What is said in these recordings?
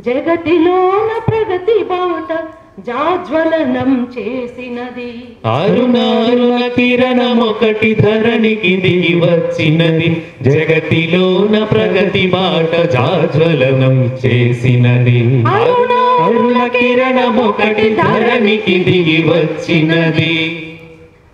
జగతిలోన ప్రగతి బాట జాజ్వలనం చేసినది. అరుణారుణ కిరణమొకటి ధరణికి దిగి వచ్చినది. జగతిలోన ప్రగతి బాట జాజ్వలనం చేసినది. అరుణ కిరణమొకటి ధరణికి దిగి వచ్చినది.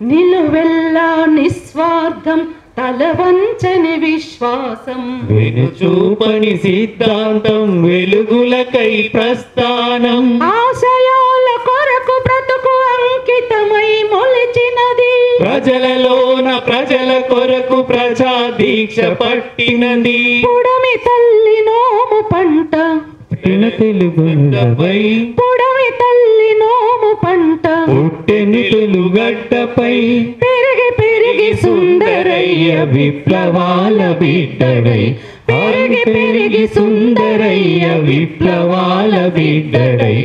నిలువెల్లా నిస్వార్థం తలవంచని విశ్వాసం వెనుచూపని సిద్ధాంతం వెలుగులకై ప్రస్థానం. ఆశయాల కొరకు బ్రతుకు అంకితమై మొలిచినది. ప్రజలలోన ప్రజల కొరకు ప్రజా దీక్ష పట్టినది. పుడమి తల్లి నోము పంట తెలుగుగడ్డపై పుడమి తల్లి నోము పంట పుట్టెను తెలుగడ్డపై పెరిగి పెరిగి సుందరయ్య విప్లవాల బిడ్డడై. పెరిగి పెరిగి సుందరయ్య విప్లవాల బిడ్డడై.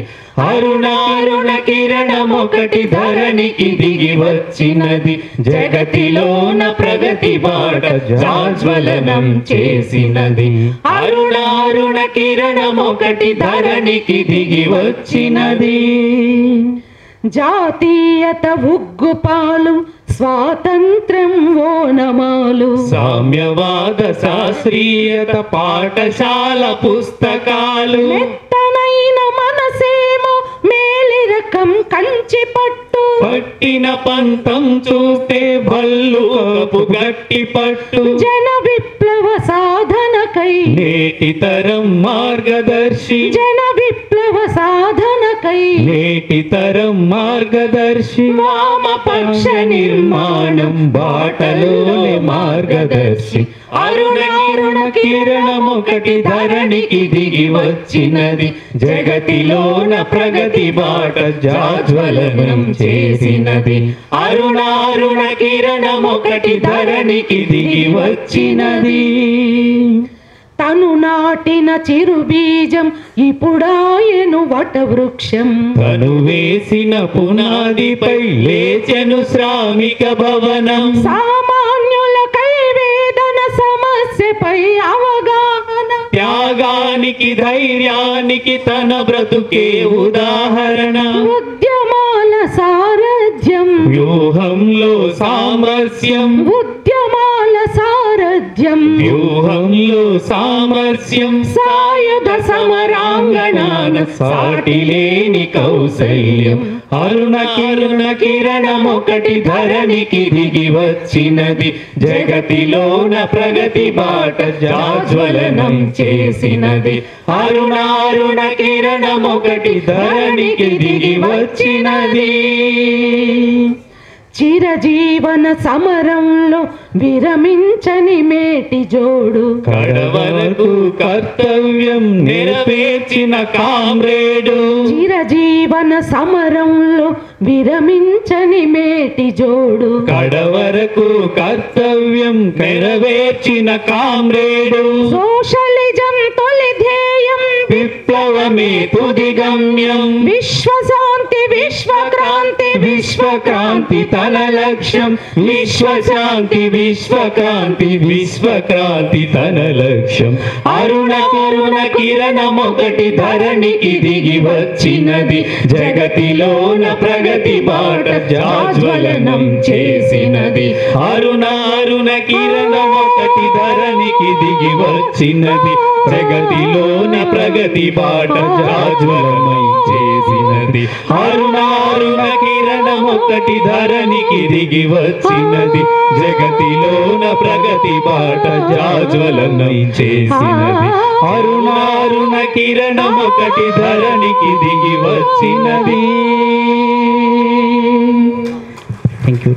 అరుణారుణ కిరణమొకటి ధరణికి దిగి వచ్చినది. జగతిలోన ప్రగతి బాట జాజ్వలనం చేసినది. అరుణారుణ కిరణమొకటి ధరణికి దిగి వచ్చినది. జాతీయత ఉగ్గుపాలు స్వాతంత్ర్యం ఓనమాలు సామ్యవాద శాస్త్రీయత పాఠశాల పుస్తకాలు. మెత్తనైన మనసేమో మేలి రకం కంచి పట్టు పట్టిన పంతం చూస్తే భల్లువపు గట్టి పట్టు. జన విప్లవ సాధనకై నేటి తరం మార్గదర్శి. జన విప్లవ సాధనకై నేటి తరం మార్గదర్శి. వామపక్ష నిర్మాణం బాటలోనే మార్గదర్శి. అరుణారుణ కిరణమొకటి ధరణికి దిగి వచ్చినది. జగతిలోన ప్రగతి బాట జాజ్వలనం చేసినది. అరుణారుణ కిరణమొకటి ధరణికి దిగి వచ్చినది. తను నాటిన చిరు బీజం ఇప్పుడాయను వటవృక్షం. తను వేసిన పునాదిపై లేచెను శ్రామిక భవనం. సామాన్యులకై వేదన సమస్యపై అవగాహన. త్యాగానికి ధైర్యానికి తన బ్రతుకే ఉదాహరణ. ఉద్యమాల సారథ్యం వ్యూహంలో సామరస్యం. ఉద్యమాల సారథ్యం వ్యూహంలో సామరస్యం. సాయుధ సమరాంగణాన సాటిలేని కౌశల్యం. అరుణ కిరణమొకటి ధరణికి దిగి వచ్చినది. జగతిలోన ప్రగతి బాట జాజ్వలనం చేసినది. అరుణారుణ కిరణమొకటి ధరణికి దిగి వచ్చినది. చిరజీవన సమరంలో విరమించని మేటి జోడు కడవరకు కర్తవ్యం నెరవేర్చిన కామ్రేడు. చిరజీవన సమరంలో విరమించని మేటి జోడు కడవరకు కర్తవ్యం నెరవేర్చిన కామ్రేడు. సోషలిజం తొలి ధ్యేయం విప్లవమే తుది గమ్యం. విశ్వశాంతి విశ్వక్రాంతి విశ్వక్రాంతి తన లక్ష్యం. విశ్వశాంతి విశ్వక్రాంతి విశ్వక్రాంతి తన లక్ష్యం. అరుణ కిరణమొకటి ధరణికి దిగి వచ్చినది. జగతిలోన ప్రగతి బాట జాజ్వలనం చేసినది. అరుణ కిరణమొకటి ధరణికి దిగి వచ్చినది. జగతిలోన ప్రగతి బాట జాజ్వలమై చేసినది. అరుణ కిరణమొకటి ధరణికి దిగి వచ్చినది. జగతిలోన ప్రగతి బాట జాజ్వలమై చేసినది. అరుణ కిరణమొకటి ధరణికి దిగి వచ్చినది. Thank you.